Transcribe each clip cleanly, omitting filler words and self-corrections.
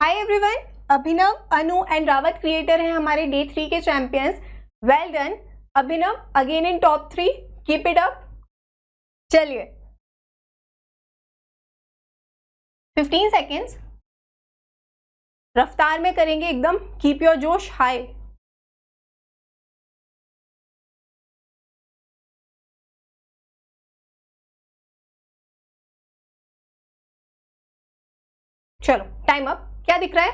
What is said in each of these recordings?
Hi everyone, Abhinav, Anu and Rawat creator हैं हमारे day 3 के champions. Well done Abhinav, again in top 3, keep it up. चलिए 15 seconds रफ्तार में करेंगे एकदम। कीप योर जोश हाई। चलो टाइम अप। क्या दिख रहा है?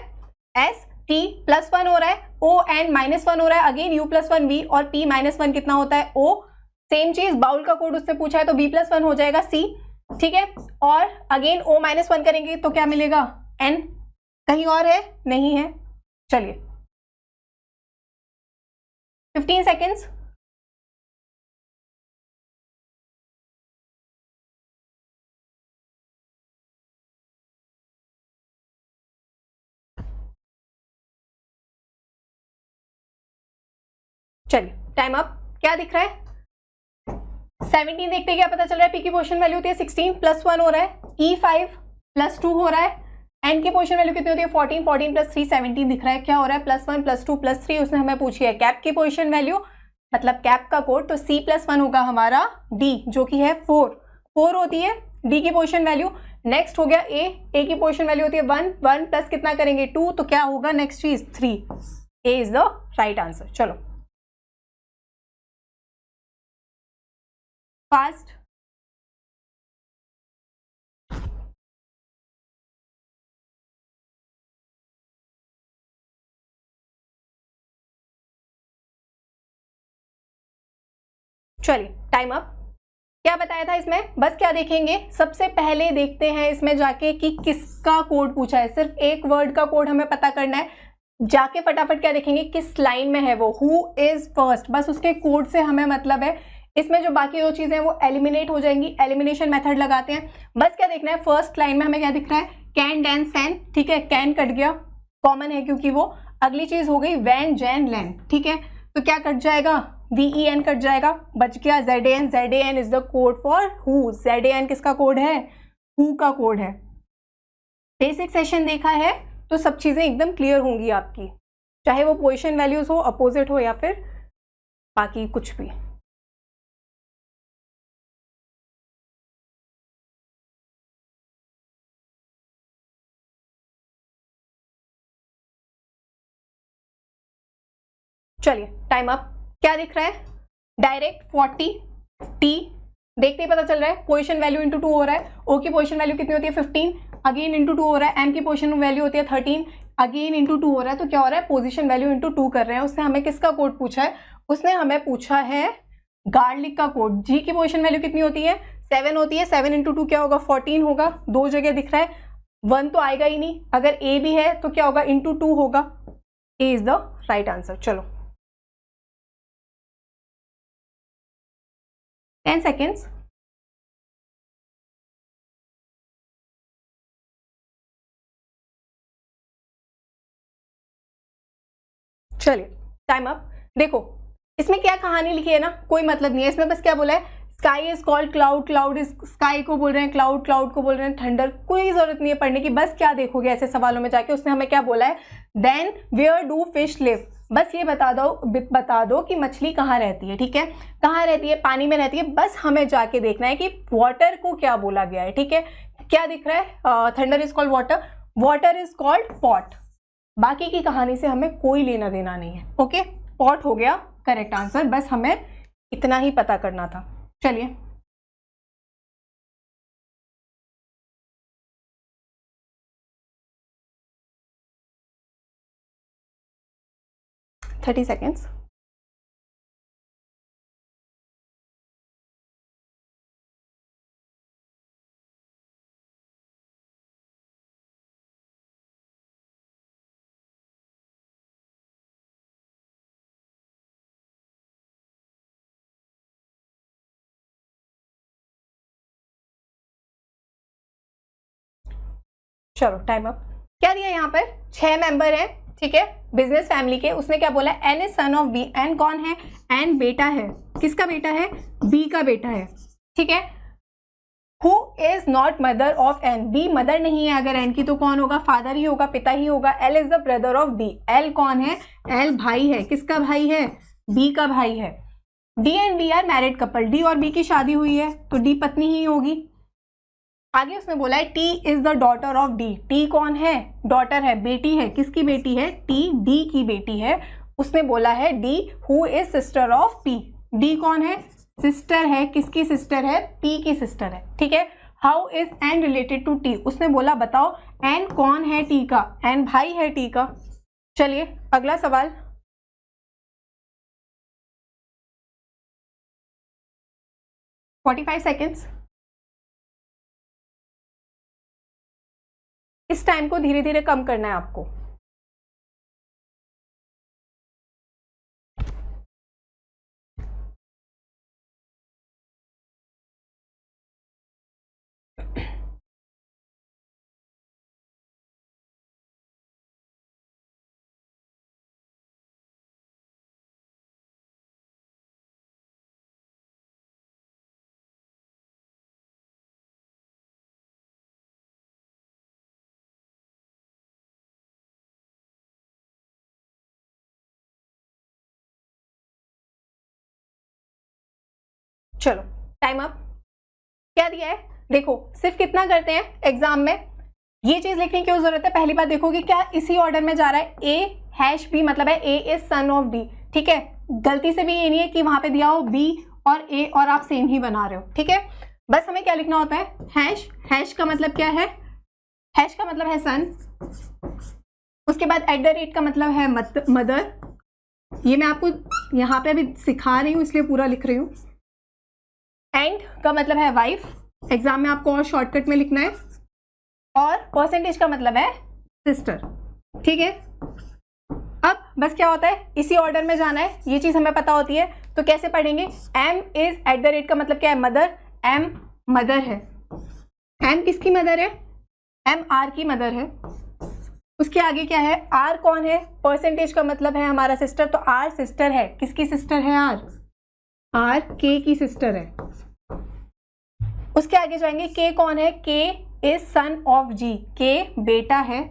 एस टी +1 हो रहा है, ओ एन -1 हो रहा है, अगेन U+1 V और P -1 कितना होता है? O। सेम चीज बाउल का कोड उससे पूछा है तो B+1 हो जाएगा C। ठीक है, और अगेन O -1 करेंगे तो क्या मिलेगा? N। कहीं और है? नहीं है। चलिए 15 सेकेंड्स। चलिए टाइम अप। क्या दिख रहा है? 17 देखते क्या पता चल रहा है? P की पोजीशन वैल्यू होती है 16, +1 हो रहा है, E5 +2 हो रहा है, N की पोजीशन वैल्यू कितनी होती है? 14, 14 + 3 17 दिख रहा है। क्या हो रहा है? +1 +2 +3। उसने हमें पूछी है कैप की पोजीशन वैल्यू, मतलब कैप का कोड, तो C+1 होगा हमारा D जो कि है 4 होती है D की पोजीशन वैल्यू। नेक्स्ट हो गया A की पोजीशन वैल्यू होती है 1 प्लस कितना करेंगे? 2, तो क्या होगा नेक्स्ट चीज? 3। A is the right answer. चलो फास्ट। चलिए टाइम अप। क्या बताया था इसमें? बस क्या देखेंगे? सबसे पहले देखते हैं इसमें जाके कि किसका कोड पूछा है। सिर्फ एक वर्ड का कोड हमें पता करना है। जाके फटाफट क्या देखेंगे? किस लाइन में है वो, हु इज फर्स्ट, बस उसके कोड से हमें मतलब है। इसमें जो बाकी दो चीजें हैं वो एलिमिनेट हो जाएंगी। एलिमिनेशन मेथड लगाते हैं। बस क्या देखना है? फर्स्ट लाइन में हमें क्या दिख रहा है? Can, Dan, San. ठीक है, कैन कट गया, कॉमन है क्योंकि वो। अगली चीज हो गई वैन, जैन, लैन। ठीक है, तो क्या कट जाएगा? VEN कट जाएगा, बच गया ZAN। ZAN is the code for who. ZAN किसका कोड है? हु का कोड है। बेसिक सेशन देखा है तो सब चीजें एकदम क्लियर होंगी आपकी, चाहे वो पोजीशन वैल्यूज हो, अपोजिट हो, या फिर बाकी कुछ भी। चलिए टाइम अप। क्या दिख रहा है? डायरेक्ट 40 T देखते ही पता चल रहा है। पोजीशन वैल्यू इंटू 2 हो रहा है। O की पोजीशन वैल्यू कितनी होती है? 15, अगेन इंटू 2 हो रहा है। M की पोजीशन वैल्यू होती है 13, अगेन इंटू 2 हो रहा है। तो क्या हो रहा है? पोजीशन वैल्यू इंटू 2 कर रहे हैं। उसने हमें किसका कोड पूछा है? उसने हमें पूछा है गार्लिक का कोड। G की पोजीशन वैल्यू कितनी होती है? 7 होती है। 7 इंटू 2 क्या होगा? 14 होगा। दो जगह दिख रहा है, 1 तो आएगा ही नहीं। अगर A भी है तो क्या होगा? इंटू 2 होगा। A is the right answer. चलो 10 सेकेंड्स। चलिए टाइम अप। देखो इसमें क्या कहानी लिखी है ना, कोई मतलब नहीं है इसमें। बस क्या बोला है? Sky is called cloud, cloud is sky को बोल रहे हैं, क्लाउड क्लाउड को बोल रहे हैं थंडर। कोई जरूरत नहीं है पढ़ने की। बस क्या देखोगे ऐसे सवालों में जाके? उसने हमें क्या बोला है? Then where do fish live. बस ये बता दो कि मछली कहाँ रहती है। ठीक है, कहाँ रहती है? पानी में रहती है। बस हमें जाके देखना है कि वाटर को क्या बोला गया है। ठीक है, क्या दिख रहा है? Thunder is called water, water is called pot. बाकी की कहानी से हमें कोई लेना देना नहीं है। ओके, पॉट हो गया करेक्ट आंसर। बस हमें इतना ही पता करना था। चलिए 30 सेकेंड्स। चलो टाइम अप। क्या दिया यहाँ पर? 6 मेंबर हैं। ठीक है, बिजनेस फैमिली के। उसने क्या बोला? N is son of B. N कौन है? एन बेटा है। किसका बेटा है? बी का बेटा है। ठीक है, who is not mother of N, B mother नहीं है अगर एन की, तो कौन होगा, फादर ही होगा, पिता ही होगा। L is the brother of D, L कौन है, एल भाई है, किसका भाई है, बी का भाई है। D and B are married couple, D और बी की शादी हुई है तो डी पत्नी ही होगी। आगे उसने बोला है T is the daughter of D, T कौन है, डॉटर है, बेटी है, किसकी बेटी है, टी डी की बेटी है। उसने बोला है D who is sister of P, D कौन है, सिस्टर है, किसकी सिस्टर है, पी की सिस्टर है, ठीक है। How is N related to T, उसने बोला बताओ एन कौन है टी का, एन भाई है टी का। चलिए अगला सवाल, फोर्टी 45 सेकेंड्स। इस टाइम को धीरे धीरे कम करना है आपको। चलो टाइम अप। क्या दिया है देखो, सिर्फ कितना करते हैं एग्जाम में, ये चीज लिखने की क्यों जरूरत है, पहली बात देखोगे क्या इसी ऑर्डर में जा रहा है, ए हैश बी मतलब है ए इज सन ऑफ डी, ठीक है। गलती से भी ये नहीं है कि वहां पे दिया हो बी और ए और आप सेम ही बना रहे हो, ठीक है। बस हमें क्या लिखना होता है, हैश, हैश का मतलब क्या है, हैश का मतलब है सन, उसके बाद एट द रेट का मतलब है मदर, ये मैं आपको यहाँ पे अभी सिखा रही हूँ इसलिए पूरा लिख रही हूँ। एंड का मतलब है वाइफ, एग्जाम में आपको और शॉर्टकट में लिखना है, और परसेंटेज का मतलब है सिस्टर, ठीक है। अब बस क्या होता है, इसी ऑर्डर में जाना है, ये चीज हमें पता होती है तो कैसे पढ़ेंगे, M is at the rate का मतलब क्या है, मदर, एम मदर है, एम किसकी मदर है, एम आर की मदर है। उसके आगे क्या है, आर कौन है, परसेंटेज का मतलब है हमारा सिस्टर, तो आर सिस्टर है, किसकी सिस्टर है, आर के की सिस्टर है। उसके आगे जाएंगे, के कौन है, के इज सन ऑफ जी, के बेटा है,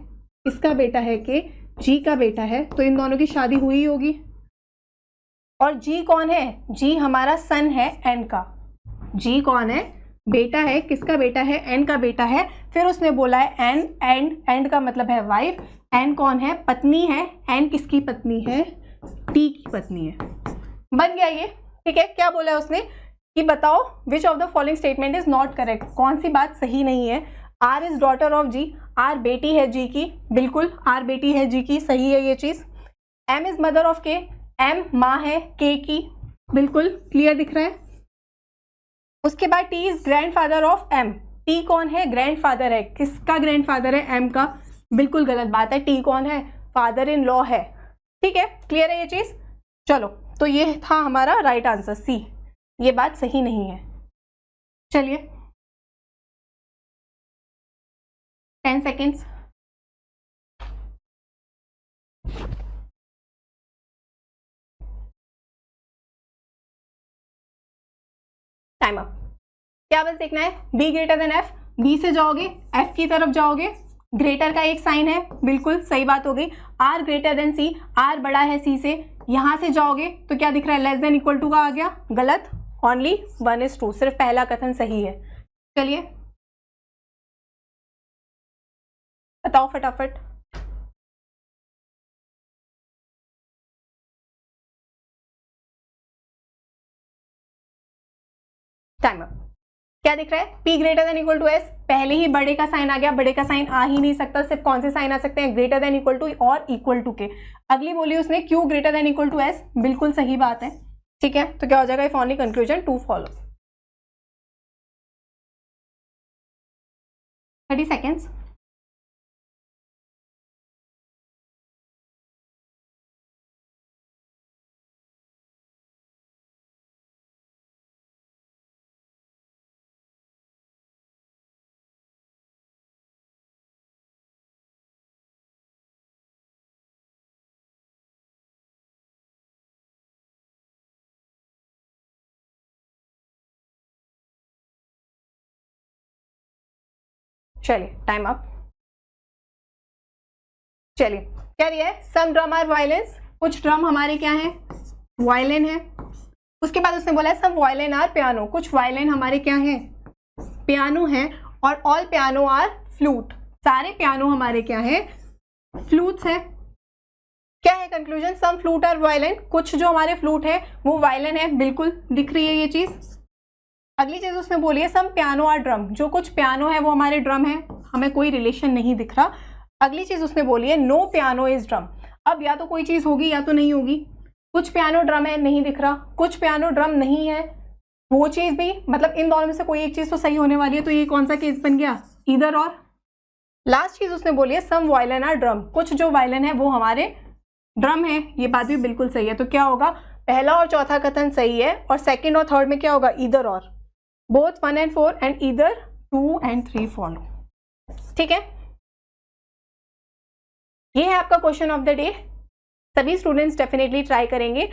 किसका बेटा है, के जी का बेटा है, तो इन दोनों की शादी हुई होगी। और जी कौन है, जी हमारा सन है एन का, जी कौन है, बेटा है, किसका बेटा है, एन का बेटा है। फिर उसने बोला है एन, एंड, एंड का मतलब है वाइफ, एन कौन है, पत्नी है, एन किसकी पत्नी है, टी की पत्नी है। बन गया ये, ठीक है। क्या बोला है उसने कि बताओ which of the following statement is not correct, कौन सी बात सही नहीं है। R is daughter of G, R बेटी है जी की, बिल्कुल आर बेटी है जी की, सही है ये चीज। एम इज मदर ऑफ के, एम माँ है के की, बिल्कुल क्लियर दिख रहा है। उसके बाद T is grandfather of M, T कौन है, ग्रैंडफादर है, किसका ग्रैंडफादर है, एम का, बिल्कुल गलत बात है, टी कौन है, फादर इन लॉ है, ठीक है। क्लियर है ये चीज। चलो तो ये था हमारा राइट आंसर सी, ये बात सही नहीं है। चलिए 10 सेकेंड्स। Time up. क्या बस देखना है, B greater than F, B से जाओगे एफ की तरफ जाओगे, ग्रेटर का एक साइन है, बिल्कुल सही बात हो गई। R greater than C, R बड़ा है सी से, यहां से जाओगे तो क्या दिख रहा है, लेस देन इक्वल टू का आ गया, गलत, ओनली 1:2, सिर्फ पहला कथन सही है। चलिए बताओ फटाफट। Time up. क्या दिख रहा है, P greater than equal to S, पहले ही बड़े का साइन आ गया, बड़े का साइन आ ही नहीं सकता, सिर्फ कौन से साइन आ सकते हैं, ग्रेटर देन इक्वल टू और इक्वल टू के। अगली बोली उसने Q greater than equal to S, बिल्कुल सही बात है, ठीक है। तो क्या हो जाएगा, if only conclusion two follow. 30 seconds. चलिए टाइम अप। चलिए क्या दिया है, सम ड्रम आर वायलेंस, कुछ ड्रम हमारे क्या है, वायलिन है। उसके बाद उसने बोला है सम वायलिन आर पियानो, कुछ वायलिन हमारे क्या है, पियानो है। और ऑल पियानो आर फ्लूट, सारे पियानो हमारे क्या है, फ्लूट्स है। क्या है conclusion, some flute are violin, कुछ जो हमारे फ्लूट है वो वायलिन है, बिल्कुल दिख रही है ये चीज। अगली चीज उसने बोली है सम पियानो आर ड्रम, जो कुछ पियानो है वो हमारे ड्रम है, हमें कोई रिलेशन नहीं दिख रहा। अगली चीज उसने बोली है नो पियानो इज ड्रम, अब या तो कोई चीज होगी या तो नहीं होगी। कुछ पियानो ड्रम है, नहीं दिख रहा, कुछ पियानो ड्रम नहीं है, वो चीज भी, मतलब इन दोनों में से कोई एक चीज तो सही होने वाली है, तो ये कौन सा केस बन गया, ईदर और। लास्ट चीज उसने बोली है सम वायलिन आर ड्रम, कुछ जो वायलिन है वो हमारे ड्रम है, ये बात भी बिल्कुल सही है। तो क्या होगा, पहला और चौथा कथन सही है, और सेकंड और थर्ड में क्या होगा, ईदर और, both 1 and 4 and either 2 and 3 follow. ठीक है, ये है आपका क्वेश्चन ऑफ द डे, सभी स्टूडेंट्स डेफिनेटली ट्राई करेंगे।